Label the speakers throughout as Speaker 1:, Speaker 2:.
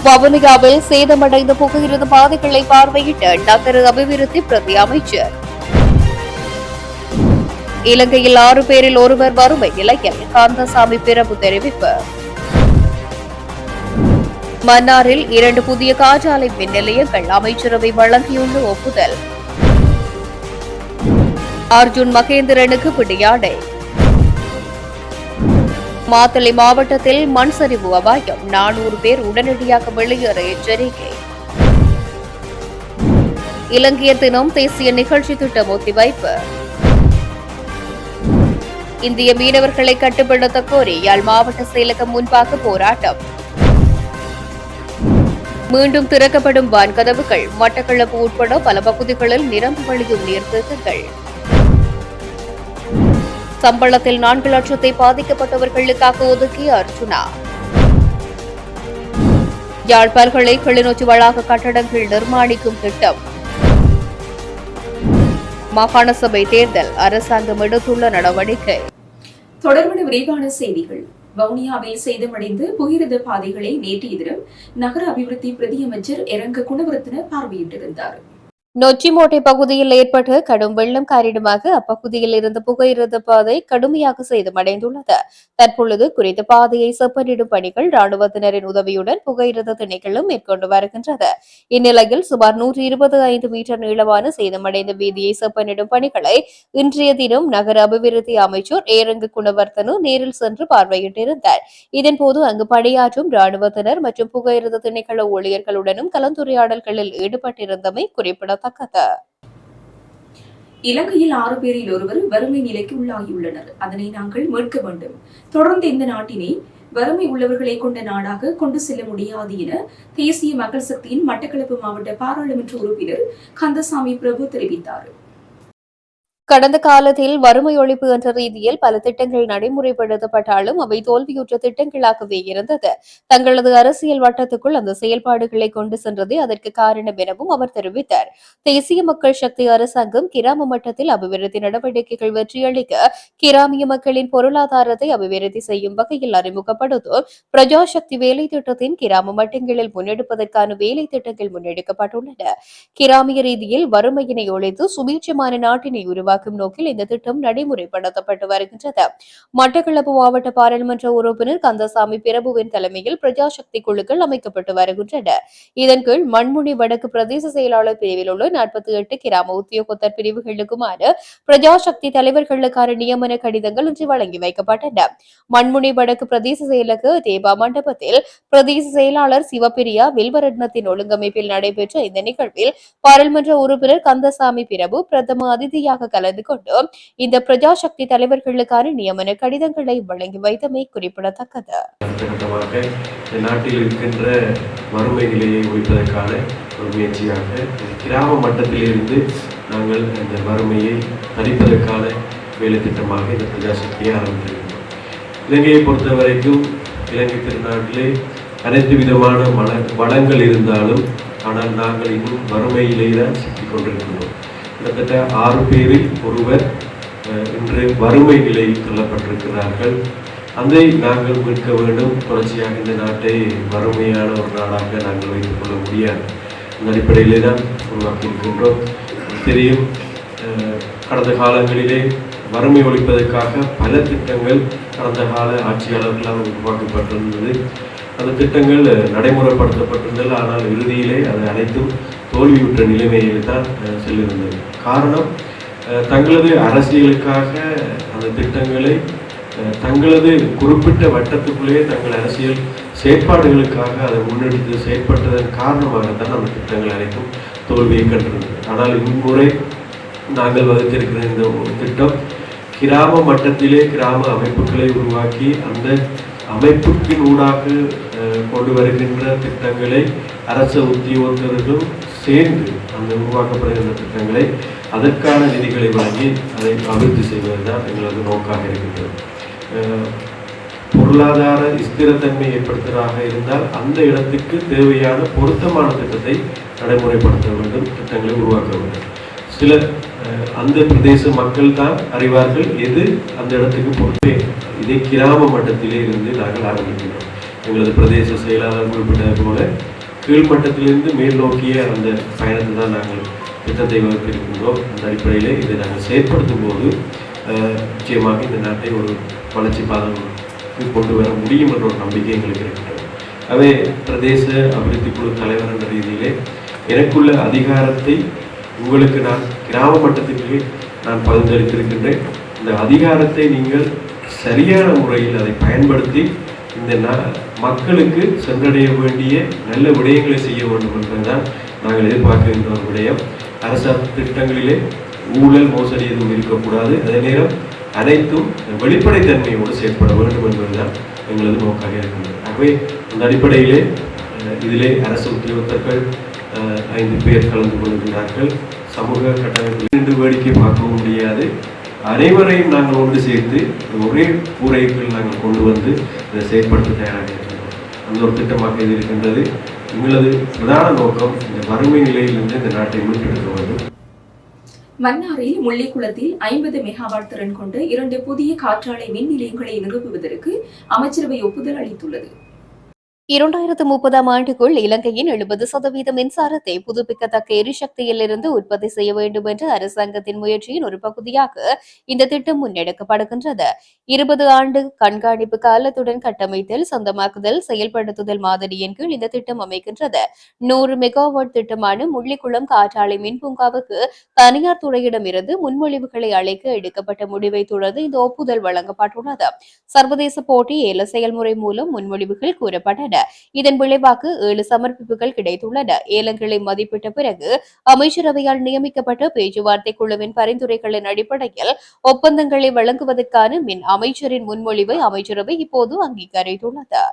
Speaker 1: வவுனியாவில் சேதமடைந்த புகையிரத பாதைகளை பார்வையிட்ட நகர அபிவிருத்தி பிரதி அமைச்சர். இலங்கையில் 6 பேரில் ஒருவர் வறுமை நிலையில், கந்தசாமி பிரபு தெரிவிப்பு. மன்னாரில் 2 புதிய காற்றாலை மின் நிலையங்கள் அமைச்சரவை வழங்கியுள்ள ஒப்புதல். அர்ஜுன் மகேந்திரனுக்கு பிடியாடை. மாத்தளை மாவட்டத்தில் மண் சரிவு அபாயம், 400 பேர் உடனடியாக வெளியேற எச்சரிக்கை. இலங்கையர் தினம் தேசிய நிகழ்ச்சி திட்டம் ஒத்திவைப்பு. இந்திய மீனவர்களை கட்டுப்படுத்த கோரி யாழ் மாவட்ட செயலகம் முன்பாக போராட்டம். மீண்டும் திறக்கப்படும் வான்கதவுகள், மட்டக்களப்பு உட்பட பல பகுதிகளில் நிரம்பி வழியும் நீர்த்தேக்கங்கள். சம்பளத்தில் 4 லட்சத்தை பாதிக்கப்பட்டவர்களுக்காக ஒதுக்கிய அர்ஜுனா. யாழ் பல்கலை கிளிநொச்சி வளாக கட்டடங்கள் நிர்மாணிக்கும் திட்டம். மாகாண சபை தேர்தல், அரசாங்கம் எடுத்துள்ள நடவடிக்கை.
Speaker 2: தொடர்பான விரிவான செய்திகள். வவுனியாவில் சேதமடைந்த புகையிரத பாதைகளை நேற்றைய தினம் நகர அபிவிருத்தி பிரதி அமைச்சர் இரங்க குணவர்த்தன பார்வையிட்டிருந்தார்.
Speaker 1: நொச்சிமோட்டை பகுதியில் ஏற்பட்ட கடும் வெள்ளம் காரணமாக அப்பகுதியில் இருந்த புகையிரத பாதை கடுமையாக சேதமடைந்துள்ளது. தற்பொழுது குறித்த பாதையை செப்பனிடும் பணிகள் ராணுவத்தினரின் உதவியுடன் புகையிரத திணைக்களம் மேற்கொண்டு வருகின்றது. இந்நிலையில் சுமார் 125 மீட்டர் நீளமான சேதமடைந்த வீதியை செப்பனிடும் பணிகளை இன்றைய தினம் நகர அபிவிருத்தி அமைச்சர் ஏரங்க குணவர்த்தனு நேரில் சென்று பார்வையிட்டிருந்தார். இதன்போது அங்கு பணியாற்றும் ராணுவத்தினர் மற்றும் புகையிரத திணைக்கள ஊழியர்களுடனும் கலந்துரையாடல்களில் ஈடுபட்டிருந்தமை குறிப்பிடத்தக்கது.
Speaker 2: இலங்கையில் 6 பேரில் ஒருவர் வறுமை நிலைக்கு உள்ளாகியுள்ளனர். அதனை நாங்கள் மீட்க வேண்டும். தொடர்ந்து இந்த நாட்டினை வறுமை உள்ளவர்களை கொண்ட நாடாக கொண்டு செல்ல முடியாது என தேசிய மக்கள் சக்தியின் மட்டக்களப்பு மாவட்ட பாராளுமன்ற உறுப்பினர் கந்தசாமி பிரபு தெரிவித்தார்.
Speaker 1: கடந்த காலத்தில் வறுமை ஒழிப்பு என்ற ரீதியில் பல திட்டங்கள் நடைமுறைப்படுத்தப்பட்டாலும் அவை தோல்வியுற்ற திட்டங்களாகவே இருந்தது. தங்களது அரசியல் வட்டத்துக்குள் அந்த செயல்பாடுகளை கொண்டு சென்றதே அதற்கு காரணம் எனவும் அவர் தெரிவித்தார். தேசிய மக்கள் சக்தி அரசாங்கம் கிராம மட்டத்தில் அபிவிருத்தி நடவடிக்கைகள் வெற்றியளிக்க கிராமிய மக்களின் பொருளாதாரத்தை அபிவிருத்தி செய்யும் வகையில் அறிமுகப்படுத்தும் பிரஜா சக்தி வேலை திட்டத்தின் கிராம மட்டங்களில் முன்னெடுப்பதற்கான வேலை திட்டங்கள் முன்னெடுக்கப்பட்டுள்ளன. கிராமிய ரீதியில் வறுமையினை ஒழித்து சுபீட்சமான நாட்டினை உருவாக்கும் நோக்கில் இந்த திட்டம் நடைமுறைப்படுத்தப்பட்டு வருகின்றது. மட்டக்களப்பு மாவட்ட பாராளுமன்ற உறுப்பினர் கந்தசாமி பிரபுவின் தலைமையில் பிரஜாசக்தி குழுக்கள் அமைக்கப்பட்டு வருகின்றன. இதன் கீழ் மண்முனை வடக்கு பிரதேச செயலாளர் பிரிவில் உள்ள 48 கிராம உத்தியோகத்தர் பிரிவுகளுக்குமான பிரஜாசக்தி தலைவர்களுக்கான நியமன கடிதங்கள் இன்று வழங்கி வைக்கப்பட்டன. மண்முனை வடக்கு பிரதேச செயலக தேபா மண்டபத்தில் பிரதேச செயலாளர் சிவபிரியா வில்வரட்னத்தின் ஒழுங்கமைப்பில் நடைபெற்ற இந்த நிகழ்வில் பாராளுமன்ற உறுப்பினர் கந்தசாமி பிரபு பிரதம அதிதியாக கலந்து கொண்டு இந்த பிரஜாசக்தி தலைவர்களுக்கான நியமன கடிதங்களை வழங்கி வைத்தமை குறிப்பிடத்தக்கது.
Speaker 3: நாட்டில் இருக்கின்ற வறுமை நிலையை ஒழிப்பதற்கான ஒரு முயற்சியாக கிராம மட்டத்திலிருந்து நாங்கள் இந்த வறுமையை தணிப்பதற்கான வேலை திட்டமாக இந்த பிரஜாசக்தியை ஆரம்பித்திருக்கிறோம். இலங்கையை பொறுத்தவரைக்கும் இலங்கை திருநாட்டிலே அனைத்து விதமான வளங்கள் இருந்தாலும் ஆனால் நாங்கள் இன்னும் வறுமையிலே தான் சிக்கிக் கொண்டிருக்கிறோம். கிட்டத்தட்ட 6 பேரில் ஒருவர் இன்று வறுமை நிலையில் தள்ளப்பட்டிருக்கிறார்கள். அதை நாங்கள் மீட்க வேண்டும். தொடர்ச்சியாக இந்த நாட்டை வறுமையான ஒரு நாடாக நாங்கள் வைத்துக் கொள்ள முடியாது. அந்த அடிப்படையிலே தான் உருவாக்கியிருக்கின்றோம். தெரியும், கடந்த காலங்களிலே வறுமை ஒழிப்பதற்காக பல திட்டங்கள் கடந்த கால ஆட்சியாளர்களால் உருவாக்கப்பட்டிருந்தது. அந்த திட்டங்கள் நடைமுறைப்படுத்தப்பட்டிருந்தது. ஆனால் இறுதியிலே அது அனைத்தும் தோல்வியுற்ற நிலைமையில் தான் செல்லிருந்தது. காரணம், தங்களது அரசியலுக்காக அந்த திட்டங்களை தங்களது குறிப்பிட்ட வட்டத்துக்குள்ளே தங்கள் அரசியல் செயற்பாடுகளுக்காக அதை முன்னெடுத்து செயற்பட்டதன் காரணமாகத்தான் அந்த திட்டங்கள் அனைத்தும் தோல்வியை கண்டிருந்தது. ஆனால் இம்முறை நாங்கள் வகுத்திருக்கிற இந்த திட்டம் கிராம மட்டத்திலே கிராம அமைப்புகளை உருவாக்கி அந்த அமைப்புக்கின் ஊடாக கொண்டு வருகின்ற திட்டங்களை அரச உத்தியோகத்தர்களும் சேர்ந்து அந்த உருவாக்கப்படுகின்ற திட்டங்களை அதற்கான நிதிகளை வழங்கி அதை அபிவிருத்தி செய்வதுதான் எங்களது நோக்காக இருக்கின்றது. பொருளாதார ஸ்திரத்தன்மை ஏற்படுத்துவதாக இருந்தால் அந்த இடத்துக்கு தேவையான பொருத்தமான திட்டத்தை நடைமுறைப்படுத்த வேண்டும், திட்டங்களை உருவாக்க வேண்டும். சில அந்த பிரதேச மக்கள் தான் அறிவார்கள் எது அந்த இடத்துக்கு பொறுப்பே. இதை கிராம மட்டத்திலே இருந்து நாங்கள் ஆரம்பிக்கிறோம். எங்களது பிரதேச செயலாளர் குறிப்பிட்டது போல கீழ்மட்டத்திலிருந்து மேல் நோக்கிய அந்த பயணத்தை தான் நாங்கள் திட்டத்தை வகுத்திருக்கின்றோம். அந்த அடிப்படையில் இதை நாங்கள் செயற்படுத்தும் போது நிச்சயமாக இந்த நாட்டை ஒரு வளர்ச்சி பாதைக்கு கொண்டு வர முடியும் என்ற ஒரு நம்பிக்கை எங்களுக்கு இருக்கின்றது. அவை பிரதேச அபிவிருத்தி குழு தலைவர் என்ற ரீதியிலே எனக்குள்ள அதிகாரத்தை உங்களுக்கு நான் கிராம மட்டத்திற்கு நான் பகிர்ந்தளித்திருக்கின்றேன். இந்த அதிகாரத்தை நீங்கள் சரியான முறையில் அதை பயன்படுத்தி இந்த மக்களுக்கு சென்றடைய வேண்டிய நல்ல விடயங்களை செய்ய வேண்டும் என்பதுதான் நாங்கள் எதிர்பார்க்கின்ற ஒரு விடயம். அரசு திட்டங்களிலே ஊழல் மோசடி எதுவும் இருக்கக்கூடாது. அதே நேரம் அனைத்தும் வெளிப்படைத்தன்மையோடு செயற்பட வேண்டும் என்பதுதான் எங்களது நோக்காக இருக்கின்றது. ஆகவே அந்த அடிப்படையிலே இதிலே அரசு உத்தியோகத்தர்கள் 5 பேர் கலந்து கொள்கின்றார்கள். சமூக கட்டமைப்பில் வேடிக்கை பார்க்கவும் முடியாது. அனைவரையும் நாங்கள் ஒன்று சேர்த்து ஒரே கூரைக்குள் நாங்கள் கொண்டு வந்து இதை செயற்படுத்த தயாராக இருக்கின்றோம். அந்த ஒரு திட்டமாக இது இருக்கின்றது. எங்களது பிரதான நோக்கம் இந்த வறுமை நிலையிலிருந்து இந்த நாட்டை மீட்டெடுக்க வேண்டும்.
Speaker 2: மன்னாரில் முள்ளிக்குளத்தில் 50 மெகாவாட் திறன் கொண்ட 2 புதிய காற்றாலை மின் நிலையங்களை நிறுவுவதற்கு அமைச்சரவை ஒப்புதல் அளித்துள்ளது.
Speaker 1: 2030ஆம் ஆண்டுக்குள் இலங்கையின் 70% மின்சாரத்தை புதுப்பிக்கத்தக்க எரிசக்தியிலிருந்து உற்பத்தி செய்ய வேண்டும் என்ற அரசாங்கத்தின் முயற்சியின் ஒரு பகுதியாக இந்த திட்டம் முன்னெடுக்கப்படுகின்றது. 20 ஆண்டு கண்காணிப்பு காலத்துடன் கட்டமைத்தல், சொந்தமாக்குதல், செயல்படுத்துதல் மாதிரியின் கீழ் இந்த திட்டம் அமைக்கின்றது. 100 மெகாவாட் திட்டமான முள்ளிக்குளம் காற்றாலை மின் பூங்காவுக்கு தனியார் துறையிடமிருந்து முன்மொழிவுகளை அளிக்க எடுக்கப்பட்ட முடிவை தொடர்ந்து இந்த ஒப்புதல் வழங்கப்பட்டுள்ளது. சர்வதேச போட்டி ஏல செயல்முறை மூலம் முன்மொழிவுகள் கூறப்பட்டன. இதன் விளைவாக 7 சமர்ப்பிப்புகள் கிடைத்துள்ளன. ஏலங்களை மதிப்பிட்ட பிறகு அமைச்சரவையால் நியமிக்கப்பட்ட பேச்சுவார்த்தை குழுவின் பரிந்துரைகளின் அடிப்படையில் ஒப்பந்தங்களை வழங்குவதற்கான மின் அமைச்சரின் முன்மொழிவை அமைச்சரவை இப்போது அங்கீகரித்துள்ளது.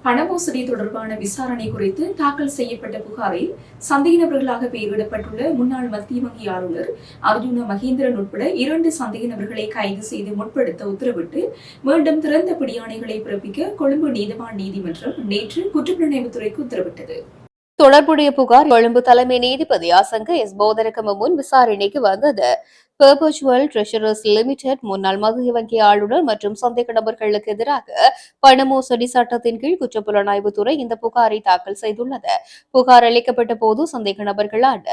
Speaker 2: பண மோசடி தொடர்பான விசாரணை குறித்து தாக்கல் செய்யப்பட்ட புகாரில் சந்தேக நபர்களாக பெயரிடப்பட்டுள்ள முன்னாள் மத்திய வங்கி ஆளுநர் அர்ஜுன மகேந்திரன் உட்பட 2 சந்தேக நபர்களை கைது செய்து முற்படுத்த உத்தரவிட்டு மீண்டும் திறந்த பிடியாணைகளை பிறப்பிக்க கொழும்பு நீதவான் நீதிமன்றம் நேற்று குற்றப்புலனாய்வுத்துறைக்கு உத்தரவிட்டது.
Speaker 1: தொடர்புடைய புகார் கொழும்பு தலைமை நீதிபதி ஆசங்க எஸ் போதரகம முன் விசாரணைக்கு வந்தது. பெர்பச்சுவல் ட்ரெஷரர்ஸ் லிமிடெட் முன்னாள் மத்திய வங்கி ஆளுநர் மற்றும் சந்தேக நபர்களுக்கு எதிராக பண மோசடி சட்டத்தின் கீழ் குற்றப்புலனாய்வுத்துறை இந்த புகாரை தாக்கல் செய்துள்ளது. புகார் அளிக்கப்பட்ட போது சந்தேக நபர்களான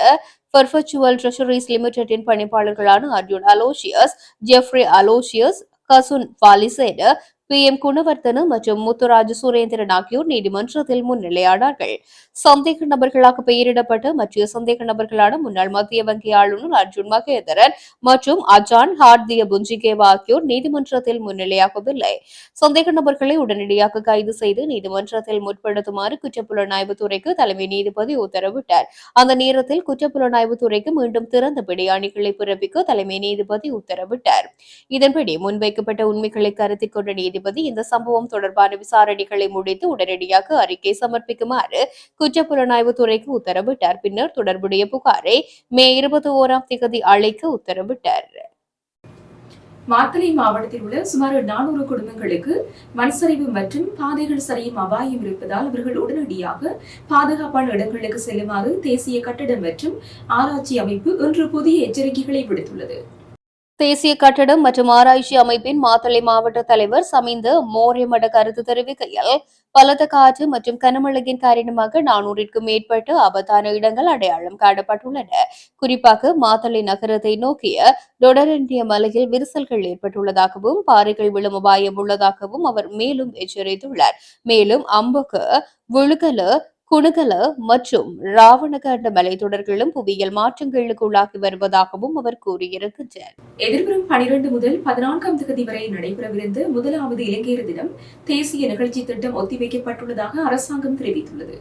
Speaker 1: பெர்பச்சுவல் ட்ரெஷரீஸ் லிமிடெட்டின் பணிப்பாளர்களான Arjun Aloysius, Jeffrey Aloysius, Kasun பாலிசேடு, PM குணவர்த்தன மற்றும் முத்துராஜ் சுரேந்திரன் ஆகியோர் நீதிமன்றத்தில் முன்னிலையானார்கள். சந்தேக நபர்களாக பெயரிடப்பட்ட மற்ற சந்தேக நபர்களான முன்னாள் மத்திய வங்கி ஆளுநர் அர்ஜுன் மகேந்திரன் மற்றும் அஜான் ஹார்திய புஞ்சிகேவா ஆகியோர் நீதிமன்றத்தில் முன்னிலையாகவில்லை. சந்தேக நபர்களை உடனடியாக கைது செய்து நீதிமன்றத்தில் முற்படுத்துமாறு குற்றப்புலனாய்வுத்துறைக்கு தலைமை நீதிபதி உத்தரவிட்டார். அந்த நேரத்தில் குற்றப்புலனாய்வுத்துறைக்கு மீண்டும் திறந்த பிடியாணைகளை பிறப்பிக்க தலைமை நீதிபதி உத்தரவிட்டார். இதன்படி முன்வைக்கப்பட்ட உண்மைகளை கருத்தில் கொண்ட நீதிபதி இந்த சம்பவம் தொடர்பான விசாரணைகளை முடித்து உடனடியாக அறிக்கை சமர்ப்பிக்குமாறு குற்றப்புலனாய்வுத்துறைக்கு உத்தரவிட்டார். பின்னர் தொடர்புடைய புகாரை மே 21ஆம் தேதி அளிக்க உத்தரவிட்டார்.
Speaker 2: மாத்தளை மாவட்டத்தில் உள்ள சுமார் 400 குடும்பங்களுக்கு மண்சரிவு மற்றும் பாதைகள் சரியும் அபாயம் இருப்பதால் அவர்கள் உடனடியாக பாதுகாப்பான இடங்களுக்கு செல்லுமாறு தேசிய கட்டடம் மற்றும் ஆராய்ச்சி அமைப்பு இன்று புதிய எச்சரிக்கைகளை விடுத்துள்ளது.
Speaker 1: தேசிய கட்டடம் மற்றும் ஆராய்ச்சி அமைப்பின் மாத்தளை மாவட்ட தலைவர் சமிந்த மோரியமட கருத்து தெரிவிக்கையில், பலத்த காற்று மற்றும் கனமழையின் காரணமாக 400க்கும் மேற்பட்ட ஆபத்தான இடங்கள் அடையாளம் காணப்பட்டுள்ளன. குறிப்பாக மாத்தளை நகரத்தை நோக்கிய டொடரண்டிய மலையில் விரிசல்கள் ஏற்பட்டுள்ளதாகவும் பாறைகள் விழும் அபாயம் உள்ளதாகவும் அவர் மேலும் எச்சரித்துள்ளார். மேலும் அம்புக்கு, விழுகல, குணுகல மற்றும் ராவணகண்ட மலைத்தொடர்களும் புவியியல் மாற்றங்களுக்கு உள்ளாகி வருவதாகவும் அவர் கூறியிருக்கின்றார்.
Speaker 2: எதிர்வரும் 12 முதல் 14ஆம் தேதி வரை நடைபெறவிருந்த முதலாவது இலங்கையர் தினம் தேசிய நிகழ்ச்சி திட்டம் ஒத்திவைக்கப்பட்டுள்ளதாக அரசாங்கம் தெரிவித்துள்ளது.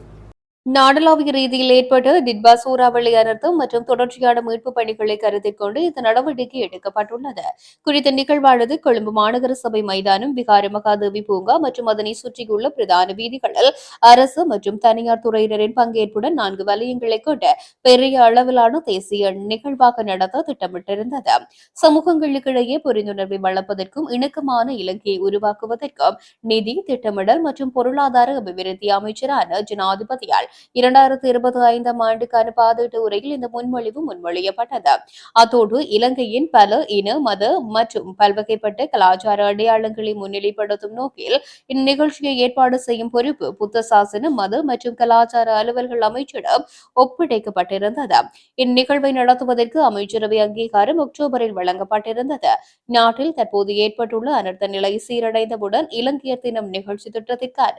Speaker 1: நாடளாவிய ரீதியில் ஏற்பட்ட டிட்பா சூறாவளி அனர்த்தம் மற்றும் தொடர்ச்சியான மீட்பு பணிகளை கருத்தில் கொண்டு இந்த நடவடிக்கை எடுக்கப்பட்டுள்ளது. குறித்த நிகழ்வானது கொழும்பு மாநகர சபை மைதானம், விகார மகாதேவி பூங்கா மற்றும் அதனை சுற்றியுள்ள பிரதான வீதிகளில் அரசு மற்றும் தனியார் துறையினரின் பங்கேற்புடன் 4 வலயங்களை கொண்ட பெரிய அளவிலான தேசிய நிகழ்வாக நடத்த திட்டமிட்டிருந்தது. சமூகங்களுக்கிடையே புரிந்துணர்வை வளர்ப்பதற்கும் இணக்கமான இலங்கையை உருவாக்குவதற்கும் நிதி, திட்டமிடல் மற்றும் பொருளாதார அபிவிருத்தி அமைச்சரான ஜனாதிபதியால் 2025 ஆண்டுக்கான பாதீட்டு உரையில் இந்த முன்மொழிவு முன்மொழியப்பட்டது. அத்தோடு இலங்கையின் பல இன, மத மற்றும் பல்வகைப்பட்ட கலாச்சார அடையாளங்களை முன்னிலைப்படுத்தும் நோக்கில் இந்நிகழ்ச்சியை ஏற்பாடு செய்யும் பொறுப்பு புத்த சாசன, மத மற்றும் கலாச்சார அலுவல்கள் அமைச்சிடம் ஒப்படைக்கப்பட்டிருந்தது. இந்நிகழ்வை நடத்துவதற்கு அமைச்சரவை அங்கீகாரம் அக்டோபரில் வழங்கப்பட்டிருந்தது. நாட்டில் தற்போது ஏற்பட்டுள்ள அனர்த்த நிலை சீரடைந்தவுடன் இலங்கையர் தினம் நிகழ்ச்சி திட்டத்திற்கான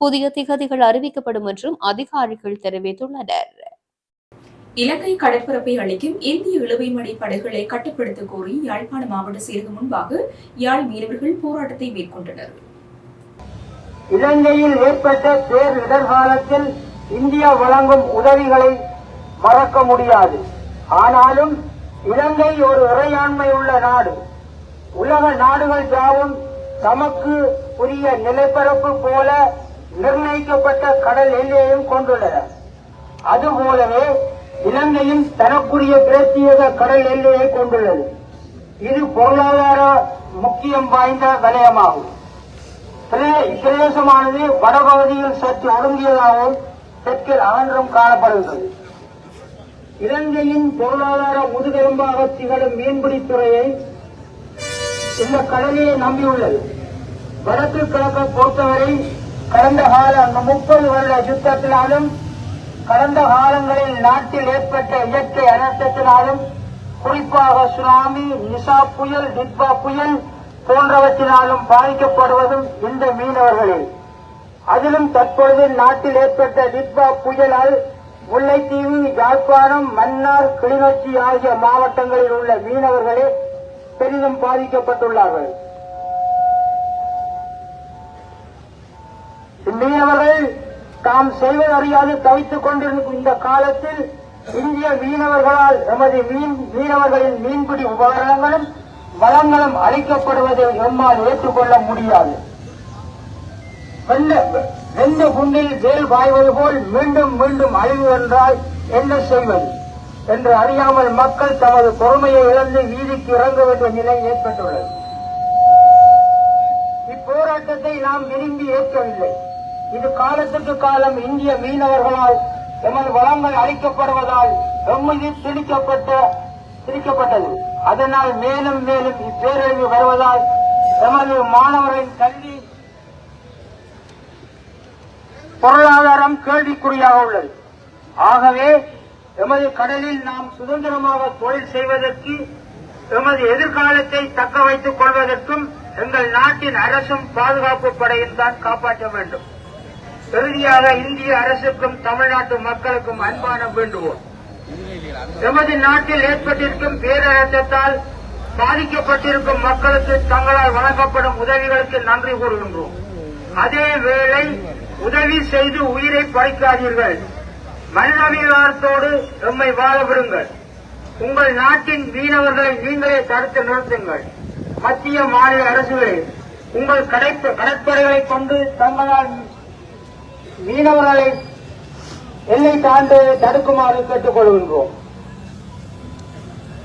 Speaker 1: புதிய திகதிகள் அறிவிக்கப்படும் என்றும் அதிகாரிகள் தெரிவித்துள்ளனர்.
Speaker 2: இலங்கை கடற்பரப்பை அளிக்கும் இந்திய இழுவைமடை படகுகளை கட்டுப்படுத்த கோரி யாழ்ப்பாண மாவட்ட செயலகம் முன்பாக யாழ் மீனவர்கள் போராட்டத்தை மேற்கொண்டனர்.
Speaker 4: இலங்கையில் ஏற்பட்ட பேரிடர் காலத்தில் இந்தியா வழங்கும் உதவிகளை மறக்க முடியாது. ஆனாலும் இலங்கை ஒரு இறையாண்மை உள்ள நாடு. உலக நாடுகள் யாவும் தமக்கு உரிய நிலப்பரப்பு போல நிர்ணயிக்கப்பட்ட கடல் எல்லையையும் கொண்டுள்ளன. அதுபோலவே இலங்கையும் தனக்குரிய பிரத்யேக கடல் எல்லையை கொண்டுள்ளது. இது பொருளாதார முக்கியம் வாய்ந்த வலயமாகும். பிரதேசமானது வடபகுதியில் சற்று ஒடுங்கியதாகவும் தெற்கில் அகன்றும் காணப்படுகிறது. இலங்கையின் பொருளாதார முதுகெலும்பாக திகழும் மீன்பிடித்துறையை இந்த கடலையை நம்பியுள்ளது. வடக்கு கிழக்கை பொறுத்தவரை கடந்த கால 30 வருட யுத்தத்தினாலும் கடந்த காலங்களில் நாட்டில் ஏற்பட்ட இயற்கை அனர்த்தத்தினாலும் குறிப்பாக சுனாமி, நிசா புயல், டிட்வா புயல் போன்றவற்றினாலும் பாதிக்கப்படுவதும் இந்த மீனவர்களே. அதிலும் தற்பொழுது நாட்டில் ஏற்பட்ட டிட்வா புயலால் முல்லைத்தீவு, யாழ்ப்பாணம், மன்னார், கிளிநொச்சி ஆகிய மாவட்டங்களில் உள்ள மீனவர்களே பெரிதும் பாதிக்கப்பட்டுள்ளார்கள். இம்மீனவர்கள் தாம் செய்வதறியாது தவித்துக் கொண்டிருக்கும் இந்த காலத்தில் இந்திய மீனவர்களால் எமது மீனவர்களின் மீன்பிடி உபகரணங்களும் வளங்களும் அளிக்கப்படுவதை எம்மால் ஏற்றுக்கொள்ள முடியாது. வெந்த குண்டில் வேல் பாய்வது போல் மீண்டும் மீண்டும் அழிவு என்றால் என்ன செய்வது என்று அறியாமல் மக்கள் தமது பொறுமையை இழந்து வீதிக்கு இறங்க வேண்டிய நிலை ஏற்பட்டுள்ளது. இப்போராட்டத்தை நாம் விரும்பி ஏற்கவில்லை. இது காலத்துக்கு காலம் இந்திய மீனவர்களால் எமது வளங்கள் அளிக்கப்படுவதால் எம்மீது திணிக்கப்பட்டது. அதனால் மேலும் மேலும் இப்பேரழிவு வருவதால் எமது மாணவர்களின் கல்வி பொருளாதாரம் கேள்விக்குறியாக உள்ளது. ஆகவே எமது கடலில் நாம் சுதந்திரமாக தொழில் செய்வதற்கு, எமது எதிர்காலத்தை தக்க வைத்துக் கொள்வதற்கும் எங்கள் நாட்டின் அரசும் பாதுகாப்பு படையும் தான் காப்பாற்ற வேண்டும். இறுதியாக இந்திய அரசுக்கும் தமிழ்நாட்டு மக்களுக்கும் அன்பான வேண்டுவோம். எமது நாட்டில் ஏற்பட்டிருக்கும் பேரழுத்தத்தால் பாதிக்கப்பட்டிருக்கும் மக்களுக்கு தங்களால் வழங்கப்படும் உதவிகளுக்கு நன்றி கூறுகின்றோம். அதேவேளை உதவி செய்து உயிரை பறிக்காதீர்கள். மனிதாபிமானத்தோடு எம்மை வாழ விடுங்கள். உங்கள் நாட்டின் மீனவர்களை நீங்களே தடுத்து நிறுத்துங்கள். மத்திய மாநில அரசுகளே, உங்கள் கடற்படைகளை கொண்டு தங்களால் மீனவர்களை எல்லை தாண்டுவதை தடுக்குமாறு கேட்டுக் கொள்கின்றோம்.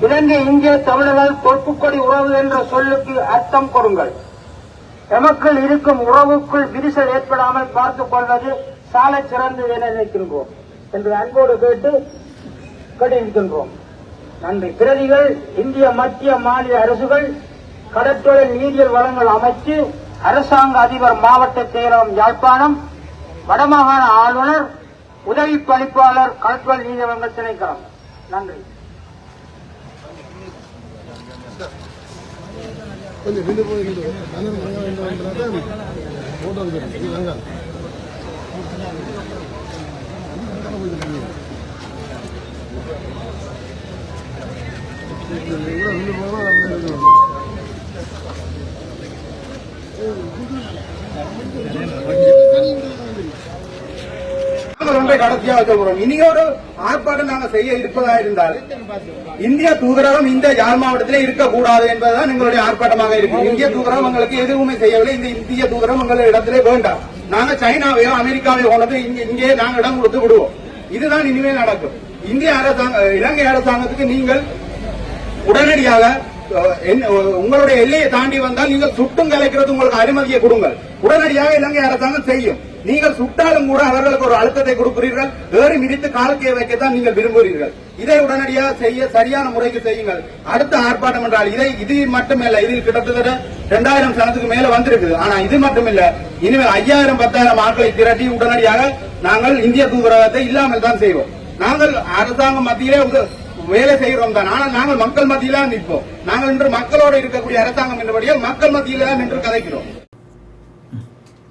Speaker 4: இலங்கை, இந்திய தமிழர்கள் பொறுப்புக்கொடி உறவு என்ற சொல்லுக்கு அர்த்தம் கொடுங்கள். எமக்குள் இருக்கும் உறவுக்குள் விரிசல் ஏற்படாமல் பார்த்துக் கொள்வது சாலை சிறந்தது என நினைக்கின்றோம் என்று அன்போடு கேட்டிருக்கின்றோம். நன்றி. பிரதிகள் இந்திய மத்திய மாநில அரசுகள் கடற்தொழில் நீரியல் வளங்கள் அமைச்சு, அரசாங்க அதிபர், மாவட்ட செயலகம் யாழ்ப்பாணம், வடமாகாண ஆளுநர், உதவி பணிப்பாளர், கடற்தொழில் நீதிமன்ற திணைக்களம். நன்றி.
Speaker 5: இனி ஒரு ஆர்ப்பாட்டம் நாங்கள் செய்ய இருப்பதா இருந்தால் இந்திய தூதரகம் இந்த யாழ் மாவட்டத்தில் இருக்கக்கூடாது என்பதுதான் எங்களுடைய ஆர்ப்பாட்டமாக இருக்கு. இந்திய தூதரகம் எங்களுக்கு எதுவுமே செய்யவில்லை. இந்த இந்திய தூதரகம் எங்கள் இடத்திலே வேண்டாம். நாங்க சைனாவையோ அமெரிக்காவையோ கொண்டது இங்கே நாங்கள் இடம் கொடுத்து விடுவோம். இதுதான் இனிமேல் நடக்கும். இந்திய அரசாங்கம், இலங்கை அரசாங்கத்துக்கு நீங்கள் உடனடியாக உங்களுடைய எல்லையை தாண்டி வந்தால் நீங்கள் சுட்டும் கலைக்கிறது உங்களுக்கு அனுமதியை கொடுங்கள். உடனடியாக இலங்கை அரசாங்கம் செய்யும். நீங்கள் சுட்டாலும் கூட அவர்களுக்கு ஒரு அழுத்தத்தை கொடுக்கிறீர்கள். ஏறி மிதித்து காலக்கையை வைக்கத்தான் நீங்கள் விரும்புகிறீர்கள். இதை உடனடியாக செய்ய சரியான முறைக்கு செய்யுங்கள். அடுத்த ஆர்ப்பாட்டம் என்றால் இது மட்டுமல்ல, இதில் கிட்டத்தட்ட 2000 சனத்துக்கு மேல வந்திருக்குது. ஆனா இது மட்டுமில்ல, இனிமேல் 5000 10,000 ஆட்களை திரட்டி உடனடியாக நாங்கள் இந்திய தூதரகத்தை இல்லாமல் தான் செய்வோம். நாங்கள் அரசாங்கம் மத்தியிலே வேலை செய்கிறோம் தான். ஆனால் நாங்கள் மக்கள் மத்தியில நிற்போம். நாங்கள் இன்று மக்களோடு இருக்கக்கூடிய அரசாங்கம் என்றபடியால் மக்கள் மத்தியில நின்று கதைக்கிறோம்.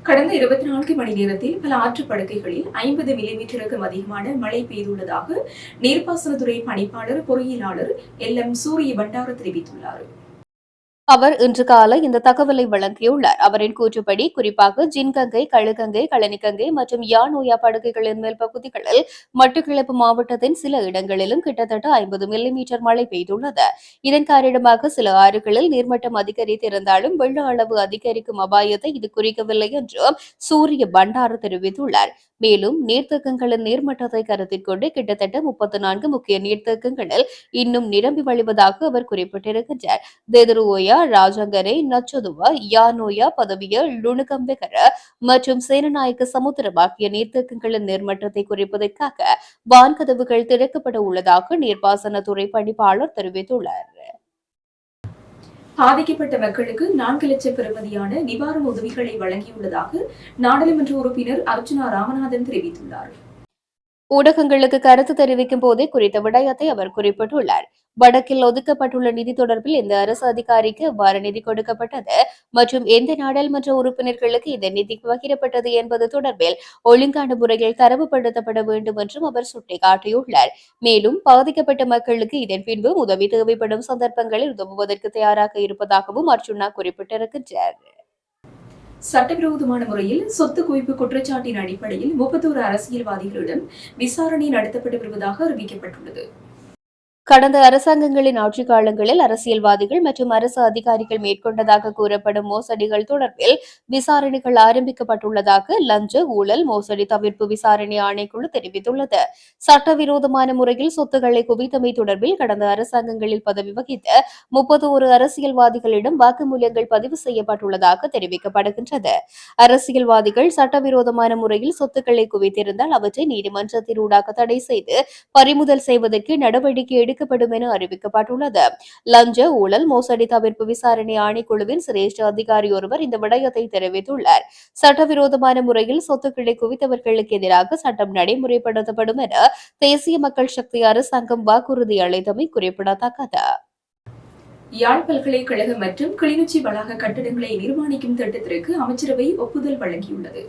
Speaker 2: கடந்த 24 மணி நேரத்தில் பல ஆற்றுப்படுக்கைகளில் 50 மில்லிமீட்டருக்கும் அதிகமான மழை பெய்துள்ளதாக நீர்ப்பாசனத்துறை பணிப்பாளர் பொறியியலாளர் LM சூரிய பண்டார தெரிவித்துள்ளார்.
Speaker 1: அவர் இன்று காலை இந்த தகவலை வழங்கியுள்ளார். அவரின் கூற்றுப்படி குறிப்பாக ஜின்கங்கை, களுகங்கை, களனிக்கங்கை மற்றும் யானோயா படுகைகளின் மேல் பகுதிகளில் மட்டக்களப்பு மாவட்டத்தின் சில இடங்களிலும் கிட்டத்தட்ட 50 மில்லிமீட்டர் மழை பெய்துள்ளது. இதன் காரணமாக சில ஆறுகளில் நீர்மட்டம் அதிகரித்திருந்தாலும் வெள்ள அளவு அதிகரிக்கும் அபாயத்தை இது குறிக்கவில்லை என்றும் சூரிய பண்டார தெரிவித்துள்ளார். மேலும் நீர்த்தேக்கங்களின் நீர்மட்டத்தை கருத்தில் கொண்டு கிட்டத்தட்ட 34 முக்கிய நீர்த்தேக்கங்களில் இன்னும் நிரம்பி வழிவதாக அவர் குறிப்பிட்டிருக்கின்றார். தெதுருவோயா, ராஜங்கரை, நச்சதுவா, யானோயா, பதவிய, லுணுகம்பெகர மற்றும் சேனநாயக்க சமுத்திரம் ஆகிய நீர்த்தேக்கங்களின் நீர்மட்டத்தை குறைப்பதற்காக வான்கதவுகள் திறக்கப்பட உள்ளதாக நீர்ப்பாசனத்துறை பணிப்பாளர் தெரிவித்துள்ளார்.
Speaker 2: பாதிக்கப்பட்ட மக்களுக்கு 4 லட்சம் பெறுமதியான நிவாரண உதவிகளை வழங்கியுள்ளதாக நாடாளுமன்ற உறுப்பினர் அர்ச்சுனா ராமநாதன் தெரிவித்துள்ளார்.
Speaker 1: ஊடகங்களுக்கு கருத்து தெரிவிக்கும் போதே குறித்த விடயத்தை அவர் குறிப்பிட்டுள்ளார். வடக்கில் ஒதுக்கப்பட்டுள்ள நிதி தொடர்பில் எந்த அரசு அதிகாரிக்கு எவ்வாறு நிதி கொடுக்கப்பட்டது மற்றும் எந்த நாடாளுமன்ற உறுப்பினர்களுக்கு இந்த நிதி பகிரப்பட்டது என்பது தொடர்பில் ஒழுங்கான முறையில் தரவுபடுத்தப்பட வேண்டும் என்றும் அவர் சுட்டிக்காட்டியுள்ளார். மேலும் பாதிக்கப்பட்ட மக்களுக்கு இதன் பின்பு உதவி தேவைப்படும் சந்தர்ப்பங்களில் உதவுவதற்கு தயாராக இருப்பதாகவும் அர்ச்சுனா குறிப்பிட்டிருக்கின்றார்.
Speaker 2: சட்டவிரோதமான முறையில் சொத்து குவிப்பு குற்றச்சாட்டின் அடிப்படையில் 31 அரசியல்வாதிகளிடம் விசாரணை நடத்தப்பட்டு வருவதாக அறிவிக்கப்பட்டுள்ளது.
Speaker 1: கடந்த அரசாங்கங்களின் ஆட்சிக் காலங்களில் அரசியல்வாதிகள் மற்றும் அரசு அதிகாரிகள் மேற்கொண்டதாக கூறப்படும் மோசடிகள் தொடர்பில் விசாரணைகள் ஆரம்பிக்கப்பட்டுள்ளதாக லஞ்ச ஊழல் மோசடி தவிர்ப்பு விசாரணை ஆணைக்குழு தெரிவித்துள்ளது. சட்டவிரோதமான முறையில் சொத்துக்களை குவித்தமை தொடர்பில் கடந்த அரசாங்கங்களில் பதவி வகித்த 31 அரசியல்வாதிகளிடம் வாக்குமூலங்கள் பதிவு செய்யப்பட்டுள்ளதாக தெரிவிக்கப்படுகின்றது. அரசியல்வாதிகள் சட்டவிரோதமான முறையில் சொத்துக்களை குவித்திருந்தால் அவற்றை நீதிமன்றத்தின் ஊடாக தடை செய்து பறிமுதல் செய்வதற்கு நடவடிக்கை எடுக்கப்படும் என அறிவிக்கப்பட்டுள்ளது. லஞ்ச ஊழல் மோசடி தவிர்ப்பு விசாரணை ஆணைக்குழுவின் சிரேஷ்ட அதிகாரி ஒருவர் இந்த விடயத்தை தெரிவித்துள்ளார். சட்டவிரோதமான முறையில் சொத்துக்களை குவித்தவர்களுக்கு எதிராக சட்டம் நடைமுறைப்படுத்தப்படும் என தேசிய மக்கள் சக்தி அரசாங்கம் வாக்குறுதி அளித்தமை குறிப்பிடத்தக்கது.
Speaker 2: யாழ் பல்கலைக்கழகம் மற்றும் கிளிநொச்சி வளாக கட்டடங்களை நிர்மாணிக்கும் திட்டத்திற்கு அமைச்சரவை ஒப்புதல் வழங்கியுள்ளது.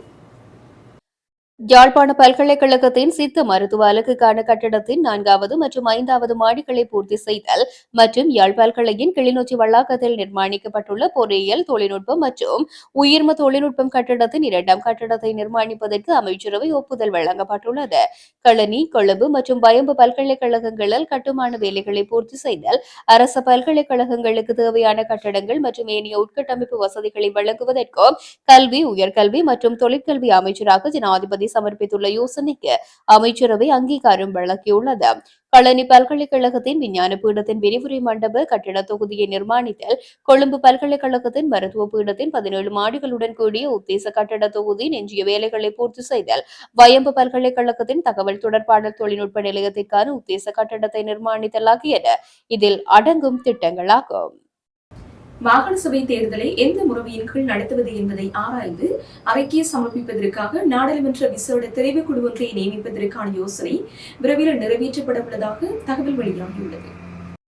Speaker 1: யாழ்ப்பாண பல்கலைக்கழகத்தின் சித்த மருத்துவ அலகுக்கான கட்டடத்தின் 4வது மற்றும் 5வது மாடிகளை பூர்த்தி செய்தல் மற்றும் யாழ் பல்கலையின் கிளிநொச்சி வளாகத்தில் நிர்மாணிக்கப்பட்டுள்ள பொறியியல் தொழில்நுட்பம் மற்றும் உயிர்ம தொழில்நுட்பம் கட்டடத்தின் 2ஆம் கட்டடத்தை நிர்மாணிப்பதற்கு அமைச்சரவை ஒப்புதல் வழங்கப்பட்டுள்ளது. களனி, கொழும்பு மற்றும் வயம்பு பல்கலைக்கழகங்களில் கட்டுமான வேலைகளை பூர்த்தி செய்தல், அரச பல்கலைக்கழகங்களுக்கு தேவையான கட்டடங்கள் மற்றும் ஏனைய உட்கட்டமைப்பு வசதிகளை வழங்குவதற்கும் கல்வி, உயர்கல்வி மற்றும் தொழிற்கல்வி அமைச்சராக ஜனாதிபதி சமர்ப்பித்துள்ள யோசனைக்கு அமைச்சரவை அங்கீகாரம் வழங்கியுள்ளது. களனி பல்கலைக்கழகத்தின் விஞ்ஞான பீடத்தின் விரிவுரை மண்டப கட்டிட தொகுதியை நிர்மாணித்தல், கொழும்பு பல்கலைக்கழகத்தின் மருத்துவ பீடத்தின் 17 மாடிகளுடன் கூடிய உத்தேச கட்டட தொகுதியின் எஞ்சிய வேலைகளை பூர்த்தி செய்தல், வயம்பு பல்கலைக்கழகத்தின் தகவல் தொடர்பாடல் தொழில்நுட்ப நிலையத்திற்கான உத்தேச கட்டடத்தை நிர்மாணித்தல் ஆகியன இதில் அடங்கும் திட்டங்களாகும்.
Speaker 2: மாகாண சபை தேர்தலை எந்த முறையின் கீழ் நடத்துவது என்பதை ஆராய்ந்து அறிக்கையை சமர்ப்பிப்பதற்காக நாடாளுமன்ற விசேட தெரிவுக்குழு ஒன்றை நியமிப்பதற்கான யோசனை விரைவில் நிறைவேற்றப்பட உள்ளதாக தகவல் வெளியாகியுள்ளது.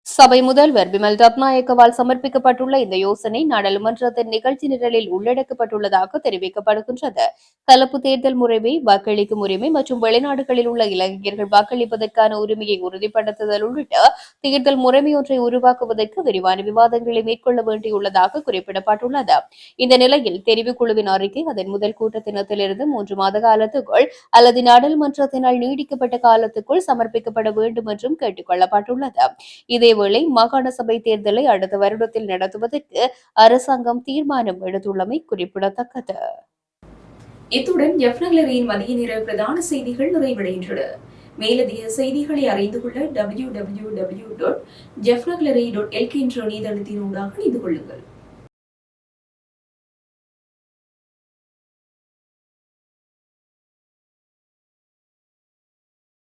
Speaker 1: சபை முதல்வர் பிமல் ரத்நாயக்கவால் சமர்ப்பிக்கப்பட்டுள்ள இந்த யோசனை நாடாளுமன்றத்தின் நிகழ்ச்சி நிரலில் உள்ளடக்கப்பட்டுள்ளதாக தெரிவிக்கப்படுகின்றது. கலப்பு தேர்தல் முறைமை, வாக்களிக்கும் உரிமை மற்றும் வெளிநாடுகளில் உள்ள இளைஞர்கள் வாக்களிப்பதற்கான உரிமையை உறுதிப்படுத்துதல் உள்ளிட்ட தேர்தல் முறைமை ஒன்றை உருவாக்குவதற்கு விரிவான விவாதங்களை மேற்கொள்ள வேண்டியுள்ளதாக குறிப்பிடப்பட்டுள்ளது. இந்த நிலையில் தெரிவுக்குழுவின் அறிக்கை அதன் முதல் கூட்டத்தினத்திலிருந்து 3 மாத காலத்துக்குள் அல்லது நாடாளுமன்றத்தினால் நீடிக்கப்பட்ட காலத்துக்குள் சமர்ப்பிக்கப்பட வேண்டும் என்றும் கேட்டுக் கொள்ளப்பட்டுள்ளது. இதேவேளை மாகாண சபை தேர்தலை அடுத்த வருடத்தில் நடத்துவதற்கு அரசாங்கம் தீர்மானம் எடுத்துள்ளமை குறிப்பிடத்தக்கது.
Speaker 2: இத்துடன் எஃப்னலரியின் மதிய நேர பிரதான செய்திகள் நிறைவடைகின்றன. மேலதிக செய்திகளை அறிந்து கொள்ள www.jeffnaglaray.lk என்ற இணையதளத்தினூடாக இணைந்து கொள்ளுங்கள்.